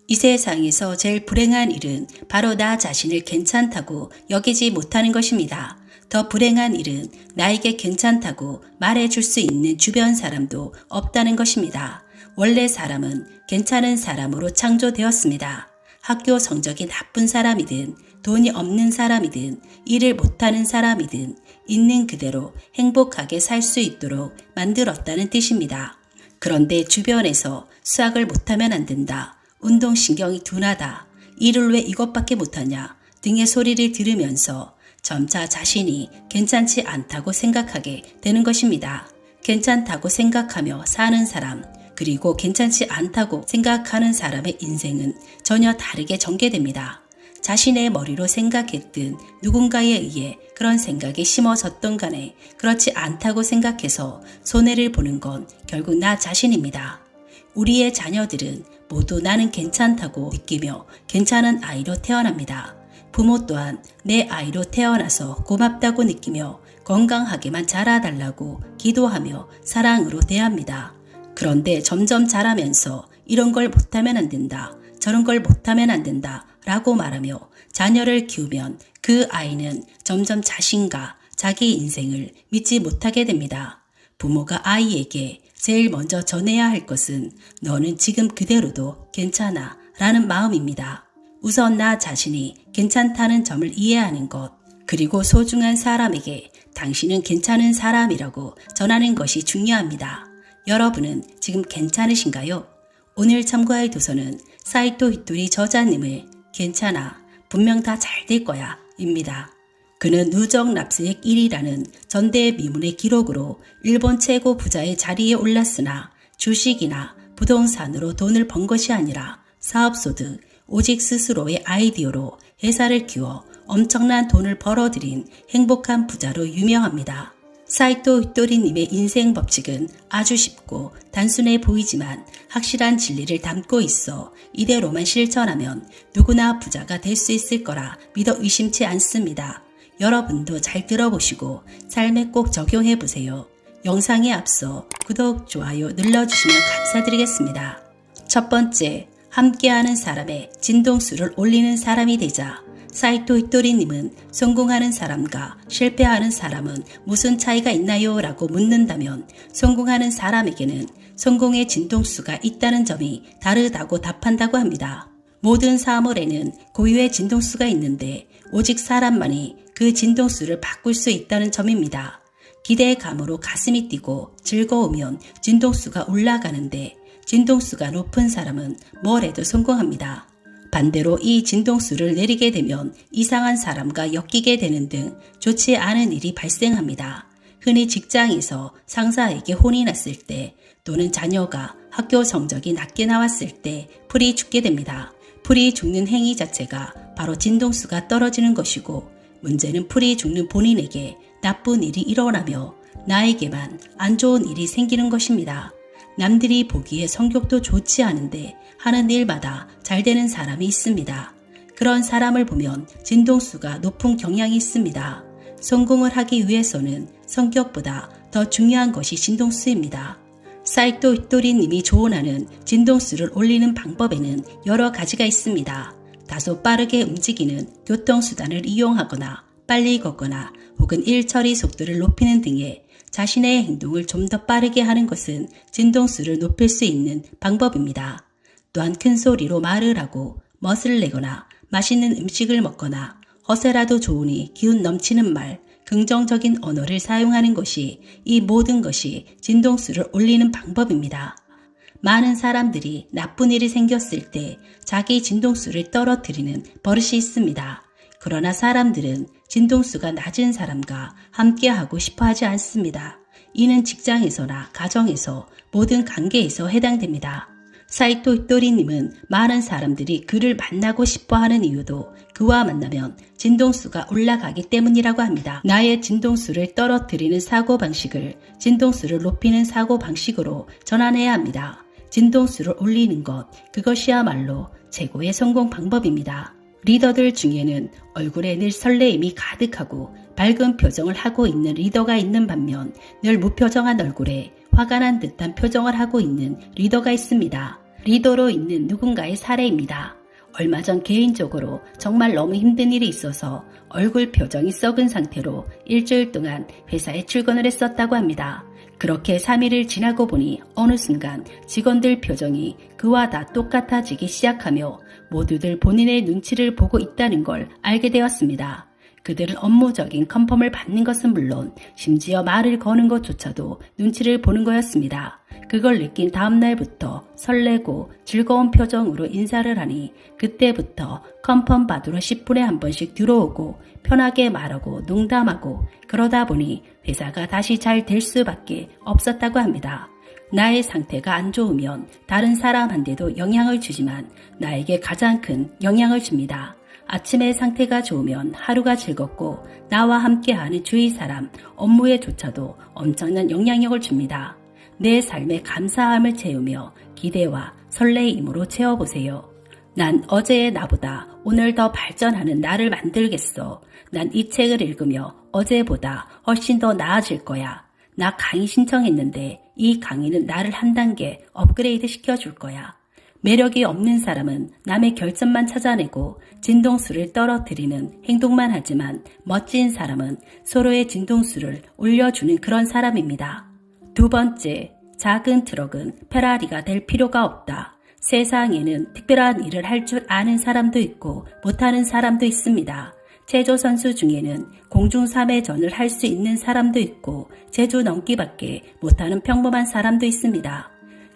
이 세상에서 제일 불행한 일은 바로 나 자신을 괜찮다고 여기지 못하는 것입니다. 더 불행한 일은 나에게 괜찮다고 말해줄 수 있는 주변 사람도 없다는 것입니다. 원래 사람은 괜찮은 사람으로 창조되었습니다. 학교 성적이 나쁜 사람이든 돈이 없는 사람이든 일을 못하는 사람이든 있는 그대로 행복하게 살 수 있도록 만들었다는 뜻입니다. 그런데 주변에서 수학을 못하면 안 된다. 운동신경이 둔하다. 일을 왜 이것밖에 못하냐 등의 소리를 들으면서 점차 자신이 괜찮지 않다고 생각하게 되는 것입니다. 괜찮다고 생각하며 사는 사람, 그리고 괜찮지 않다고 생각하는 사람의 인생은 전혀 다르게 전개됩니다. 자신의 머리로 생각했든 누군가에 의해 그런 생각이 심어졌던 간에 그렇지 않다고 생각해서 손해를 보는 건 결국 나 자신입니다. 우리의 자녀들은 모두 나는 괜찮다고 느끼며 괜찮은 아이로 태어납니다. 부모 또한 내 아이로 태어나서 고맙다고 느끼며 건강하게만 자라달라고 기도하며 사랑으로 대합니다. 그런데 점점 자라면서 이런 걸 못하면 안 된다, 저런 걸 못하면 안 된다 라고 말하며 자녀를 키우면 그 아이는 점점 자신과 자기 인생을 믿지 못하게 됩니다. 부모가 아이에게 제일 먼저 전해야 할 것은 너는 지금 그대로도 괜찮아 라는 마음입니다. 우선 나 자신이 괜찮다는 점을 이해하는 것, 그리고 소중한 사람에게 당신은 괜찮은 사람이라고 전하는 것이 중요합니다. 여러분은 지금 괜찮으신가요? 오늘 참고할 도서는 사이토 히토리 저자님의 괜찮아, 분명 다 잘 될 거야 입니다. 그는 누적 납세액 1위라는 전대미문의 기록으로 일본 최고 부자의 자리에 올랐으나 주식이나 부동산으로 돈을 번 것이 아니라 사업소득, 오직 스스로의 아이디어로 회사를 키워 엄청난 돈을 벌어들인 행복한 부자로 유명합니다. 사이토 히토리님의 인생 법칙은 아주 쉽고 단순해 보이지만 확실한 진리를 담고 있어 이대로만 실천하면 누구나 부자가 될 수 있을 거라 믿어 의심치 않습니다. 여러분도 잘 들어보시고 삶에 꼭 적용해 보세요. 영상에 앞서 구독, 좋아요 눌러주시면 감사드리겠습니다. 첫 번째, 함께하는 사람의 진동수를 올리는 사람이 되자. 사이토 히토리님은 성공하는 사람과 실패하는 사람은 무슨 차이가 있나요? 라고 묻는다면 성공하는 사람에게는 성공의 진동수가 있다는 점이 다르다고 답한다고 합니다. 모든 사물에는 고유의 진동수가 있는데 오직 사람만이 그 진동수를 바꿀 수 있다는 점입니다. 기대감으로 가슴이 뛰고 즐거우면 진동수가 올라가는데 진동수가 높은 사람은 뭘 해도 성공합니다. 반대로 이 진동수를 내리게 되면 이상한 사람과 엮이게 되는 등 좋지 않은 일이 발생합니다. 흔히 직장에서 상사에게 혼이 났을 때 또는 자녀가 학교 성적이 낮게 나왔을 때 풀이 죽게 됩니다. 풀이 죽는 행위 자체가 바로 진동수가 떨어지는 것이고 문제는 풀이 죽는 본인에게 나쁜 일이 일어나며 나에게만 안 좋은 일이 생기는 것입니다. 남들이 보기에 성격도 좋지 않은데 하는 일마다 잘 되는 사람이 있습니다. 그런 사람을 보면 진동수가 높은 경향이 있습니다. 성공을 하기 위해서는 성격보다 더 중요한 것이 진동수입니다. 사이토 히토리님이 조언하는 진동수를 올리는 방법에는 여러 가지가 있습니다. 다소 빠르게 움직이는 교통수단을 이용하거나 빨리 걷거나 혹은 일 처리 속도를 높이는 등의 자신의 행동을 좀 더 빠르게 하는 것은 진동수를 높일 수 있는 방법입니다. 또한 큰 소리로 말을 하고 멋을 내거나 맛있는 음식을 먹거나 허세라도 좋으니 기운 넘치는 말, 긍정적인 언어를 사용하는 것이 이 모든 것이 진동수를 올리는 방법입니다. 많은 사람들이 나쁜 일이 생겼을 때 자기 진동수를 떨어뜨리는 버릇이 있습니다. 그러나 사람들은 진동수가 낮은 사람과 함께하고 싶어 하지 않습니다. 이는 직장에서나 가정에서 모든 관계에서 해당됩니다. 사이토 히토리님은 많은 사람들이 그를 만나고 싶어 하는 이유도 그와 만나면 진동수가 올라가기 때문이라고 합니다. 나의 진동수를 떨어뜨리는 사고방식을 진동수를 높이는 사고방식으로 전환해야 합니다. 진동수를 올리는 것, 그것이야말로 최고의 성공 방법입니다. 리더들 중에는 얼굴에 늘 설레임이 가득하고 밝은 표정을 하고 있는 리더가 있는 반면 늘 무표정한 얼굴에 화가 난 듯한 표정을 하고 있는 리더가 있습니다. 리더로 있는 누군가의 사례입니다. 얼마 전 개인적으로 정말 너무 힘든 일이 있어서 얼굴 표정이 썩은 상태로 일주일 동안 회사에 출근을 했었다고 합니다. 그렇게 3일을 지나고 보니 어느 순간 직원들 표정이 그와 다 똑같아지기 시작하며 모두들 본인의 눈치를 보고 있다는 걸 알게 되었습니다. 그들은 업무적인 컨펌을 받는 것은 물론 심지어 말을 거는 것조차도 눈치를 보는 거였습니다. 그걸 느낀 다음 날부터 설레고 즐거운 표정으로 인사를 하니 그때부터 컨펌 받으러 10분에 한 번씩 들어오고 편하게 말하고 농담하고 그러다 보니 회사가 다시 잘 될 수밖에 없었다고 합니다. 나의 상태가 안 좋으면 다른 사람한테도 영향을 주지만 나에게 가장 큰 영향을 줍니다. 아침에 상태가 좋으면 하루가 즐겁고 나와 함께하는 주위 사람, 업무에조차도 엄청난 영향력을 줍니다. 내 삶의 감사함을 채우며 기대와 설레임으로 채워보세요. 난 어제의 나보다 오늘 더 발전하는 나를 만들겠어. 난 이 책을 읽으며 어제보다 훨씬 더 나아질 거야. 나 강의 신청했는데 이 강의는 나를 한 단계 업그레이드 시켜줄 거야. 매력이 없는 사람은 남의 결점만 찾아내고 진동수를 떨어뜨리는 행동만 하지만 멋진 사람은 서로의 진동수를 올려주는 그런 사람입니다. 두 번째, 작은 트럭은 페라리가 될 필요가 없다. 세상에는 특별한 일을 할 줄 아는 사람도 있고 못하는 사람도 있습니다. 체조 선수 중에는 공중 3회전을 할 수 있는 사람도 있고 제주 넘기밖에 못하는 평범한 사람도 있습니다.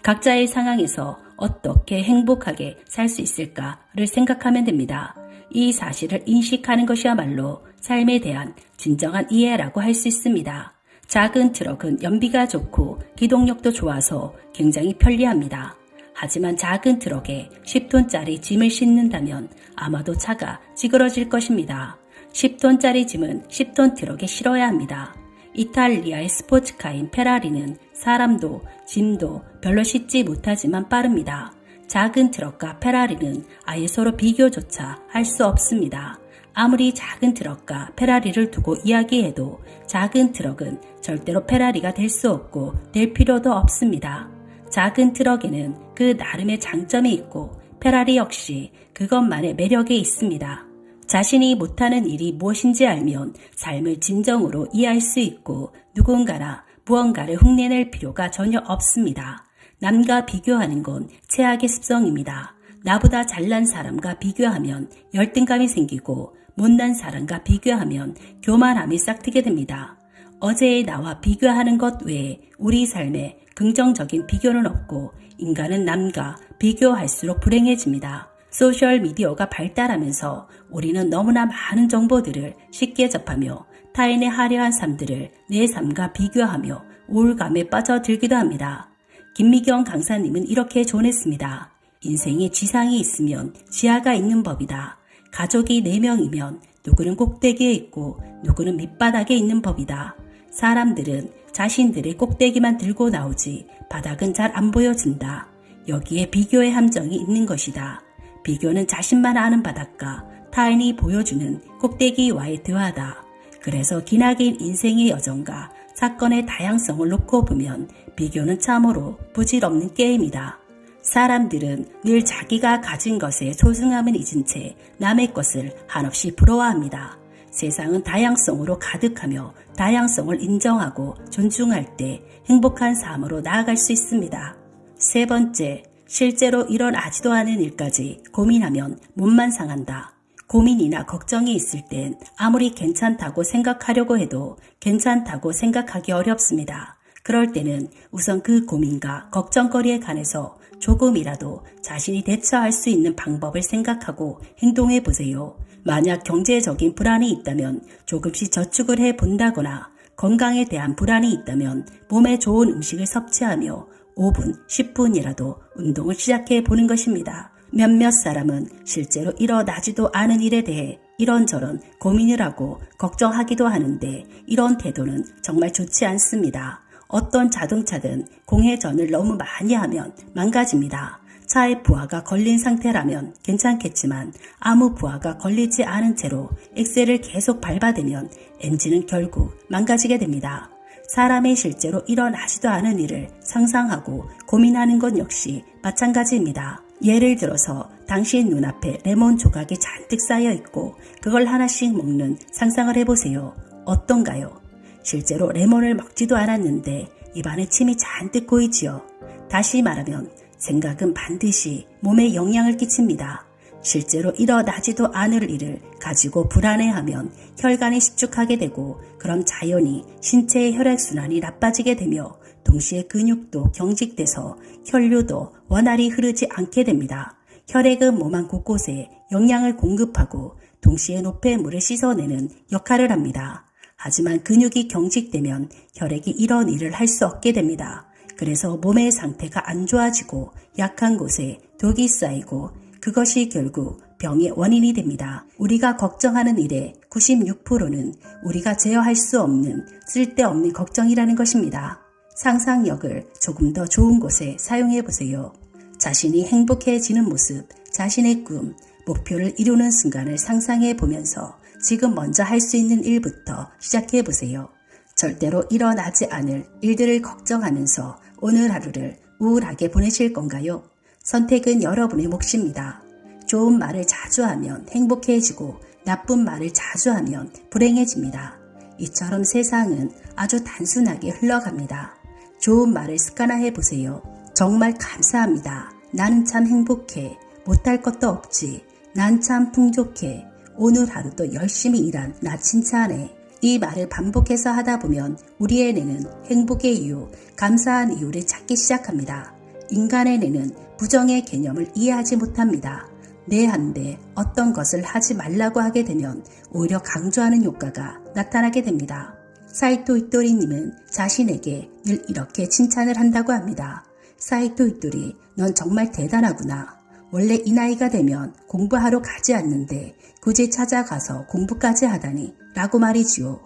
각자의 상황에서 어떻게 행복하게 살 수 있을까를 생각하면 됩니다. 이 사실을 인식하는 것이야말로 삶에 대한 진정한 이해라고 할 수 있습니다. 작은 트럭은 연비가 좋고 기동력도 좋아서 굉장히 편리합니다. 하지만 작은 트럭에 10톤짜리 짐을 싣는다면 아마도 차가 찌그러질 것입니다. 10톤짜리 짐은 10톤 트럭에 실어야 합니다. 이탈리아의 스포츠카인 페라리는 사람도 짐도 별로 싣지 못하지만 빠릅니다. 작은 트럭과 페라리는 아예 서로 비교조차 할 수 없습니다. 아무리 작은 트럭과 페라리를 두고 이야기해도 작은 트럭은 절대로 페라리가 될 수 없고 될 필요도 없습니다. 작은 트럭에는 그 나름의 장점이 있고 페라리 역시 그것만의 매력이 있습니다. 자신이 못하는 일이 무엇인지 알면 삶을 진정으로 이해할 수 있고 누군가나 무언가를 흉내낼 필요가 전혀 없습니다. 남과 비교하는 건 최악의 습성입니다. 나보다 잘난 사람과 비교하면 열등감이 생기고 못난 사람과 비교하면 교만함이 싹트게 됩니다. 어제의 나와 비교하는 것 외에 우리 삶에 긍정적인 비교는 없고 인간은 남과 비교할수록 불행해집니다. 소셜미디어가 발달하면서 우리는 너무나 많은 정보들을 쉽게 접하며 타인의 화려한 삶들을 내 삶과 비교하며 우울감에 빠져들기도 합니다. 김미경 강사님은 이렇게 조언했습니다. 인생에 지상이 있으면 지하가 있는 법이다. 가족이 4명이면 누구는 꼭대기에 있고 누구는 밑바닥에 있는 법이다. 사람들은 자신들의 꼭대기만 들고 나오지 바닥은 잘 안 보여준다. 여기에 비교의 함정이 있는 것이다. 비교는 자신만 아는 바닥과 타인이 보여주는 꼭대기와의 대화다. 그래서 기나긴 인생의 여정과 사건의 다양성을 놓고 보면 비교는 참으로 부질없는 게임이다. 사람들은 늘 자기가 가진 것의 소중함을 잊은 채 남의 것을 한없이 부러워합니다. 세상은 다양성으로 가득하며 다양성을 인정하고 존중할 때 행복한 삶으로 나아갈 수 있습니다. 세 번째, 실제로 일어나지도 않은 일까지 고민하면 몸만 상한다. 고민이나 걱정이 있을 땐 아무리 괜찮다고 생각하려고 해도 괜찮다고 생각하기 어렵습니다. 그럴 때는 우선 그 고민과 걱정거리에 관해서 조금이라도 자신이 대처할 수 있는 방법을 생각하고 행동해 보세요. 만약 경제적인 불안이 있다면 조금씩 저축을 해 본다거나 건강에 대한 불안이 있다면 몸에 좋은 음식을 섭취하며 5분, 10분이라도 운동을 시작해 보는 것입니다. 몇몇 사람은 실제로 일어나지도 않은 일에 대해 이런저런 고민을 하고 걱정하기도 하는데 이런 태도는 정말 좋지 않습니다. 어떤 자동차든 공회전을 너무 많이 하면 망가집니다. 차에 부하가 걸린 상태라면 괜찮겠지만 아무 부하가 걸리지 않은 채로 엑셀을 계속 밟아대면 엔진은 결국 망가지게 됩니다. 사람의 실제로 일어나지도 않은 일을 상상하고 고민하는 것 역시 마찬가지입니다. 예를 들어서 당신 눈앞에 레몬 조각이 잔뜩 쌓여 있고 그걸 하나씩 먹는 상상을 해보세요. 어떤가요? 실제로 레몬을 먹지도 않았는데 입안에 침이 잔뜩 고이지요. 다시 말하면 생각은 반드시 몸에 영향을 끼칩니다. 실제로 일어나지도 않을 일을 가지고 불안해하면 혈관이 수축하게 되고 그럼 자연히 신체의 혈액순환이 나빠지게 되며 동시에 근육도 경직돼서 혈류도 원활히 흐르지 않게 됩니다. 혈액은 몸 안 곳곳에 영양을 공급하고 동시에 노폐물을 씻어내는 역할을 합니다. 하지만 근육이 경직되면 혈액이 이런 일을 할 수 없게 됩니다. 그래서 몸의 상태가 안 좋아지고 약한 곳에 독이 쌓이고 그것이 결국 병의 원인이 됩니다. 우리가 걱정하는 일의 96%는 우리가 제어할 수 없는 쓸데없는 걱정이라는 것입니다. 상상력을 조금 더 좋은 곳에 사용해 보세요. 자신이 행복해지는 모습, 자신의 꿈, 목표를 이루는 순간을 상상해 보면서 지금 먼저 할 수 있는 일부터 시작해 보세요. 절대로 일어나지 않을 일들을 걱정하면서 오늘 하루를 우울하게 보내실 건가요? 선택은 여러분의 몫입니다. 좋은 말을 자주 하면 행복해지고 나쁜 말을 자주 하면 불행해집니다. 이처럼 세상은 아주 단순하게 흘러갑니다. 좋은 말을 습관화해 보세요. 정말 감사합니다. 나는 참 행복해. 못할 것도 없지. 난 참 풍족해. 오늘 하루도 열심히 일한 나 칭찬해. 이 말을 반복해서 하다 보면 우리의 뇌는 행복의 이유, 감사한 이유를 찾기 시작합니다. 인간의 뇌는 부정의 개념을 이해하지 못합니다. 뇌한데 어떤 것을 하지 말라고 하게 되면 오히려 강조하는 효과가 나타나게 됩니다. 사이토 이토리님은 자신에게 늘 이렇게 칭찬을 한다고 합니다. 사이토 이토리, 넌 정말 대단하구나. 원래 이 나이가 되면 공부하러 가지 않는데 굳이 찾아가서 공부까지 하다니 라고 말이지요.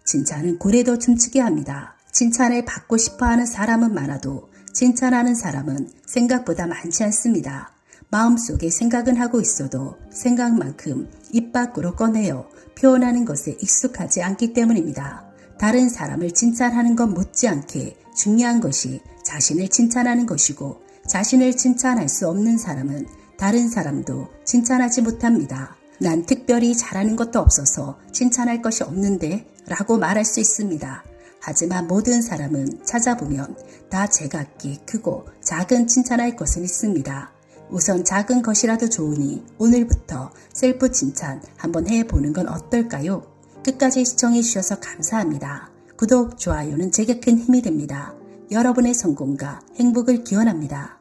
칭찬은 고래도 춤추게 합니다. 칭찬을 받고 싶어하는 사람은 많아도 칭찬하는 사람은 생각보다 많지 않습니다. 마음속에 생각은 하고 있어도 생각만큼 입 밖으로 꺼내어 표현하는 것에 익숙하지 않기 때문입니다. 다른 사람을 칭찬하는 것 못지않게 중요한 것이 자신을 칭찬하는 것이고 자신을 칭찬할 수 없는 사람은 다른 사람도 칭찬하지 못합니다. 난 특별히 잘하는 것도 없어서 칭찬할 것이 없는데 라고 말할 수 있습니다. 하지만 모든 사람은 찾아보면 다 제각기 크고 작은 칭찬할 것은 있습니다. 우선 작은 것이라도 좋으니 오늘부터 셀프 칭찬 한번 해보는 건 어떨까요? 끝까지 시청해주셔서 감사합니다. 구독, 좋아요는 제게 큰 힘이 됩니다. 여러분의 성공과 행복을 기원합니다.